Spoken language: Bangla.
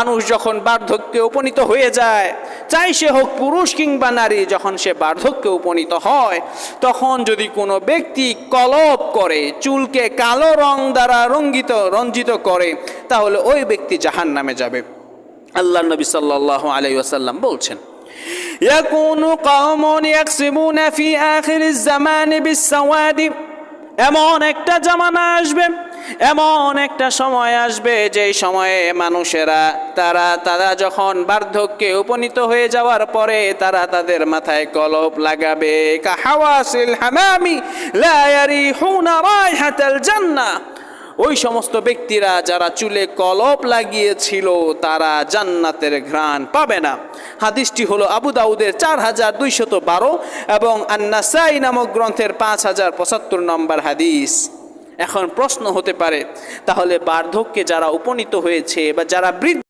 মানুষ যখন বার্ধক্যে উপনীত হয়ে যায়, চাই সে হোক পুরুষ কিংবা নারী, যখন সে বার্ধক্যে উপনীত হয় তখন যদি কোনো ব্যক্তি কলপ করে, চুলকে কালো রং দ্বারা রঞ্জিত করে, তাহলে ওই ব্যক্তি জাহান্নামে যাবে। আল্লাহ নবী সাল্লাল্লাহু আলাইহি ওয়াসাল্লাম বলছেন, ইয়াকুনু কওমুন ইয়াকসিবুনা ফি আখিরিজ জামানি বিসসাওয়াদি, এমন একটা জামানা আসবে, এমন একটা সময় আসবে যেই সময়ে মানুষেরা তারা যখন বার্ধক্যে উপনীত হয়ে যাওয়ার পরে তারা তাদের মাথায় কলপ লাগাবে। কাহাওয়াসিল হামামি লা ইয়ারিহুনা রাইহাতাল জান্নাহ, ওই সমস্ত ব্যক্তিরা যারা চুলে কলপ লাগিয়েছিল তারা জান্নাতের ঘ্রাণ পাবে না। হাদিসটি হলো আবু দাউদের 4212 এবং আন-নাসাই নামক গ্রন্থের 5075 নম্বর হাদিস। এখন প্রশ্ন হতে পারে, তাহলে বার্ধক্যে যারা উপনীত হয়েছে বা যারা বৃদ্ধ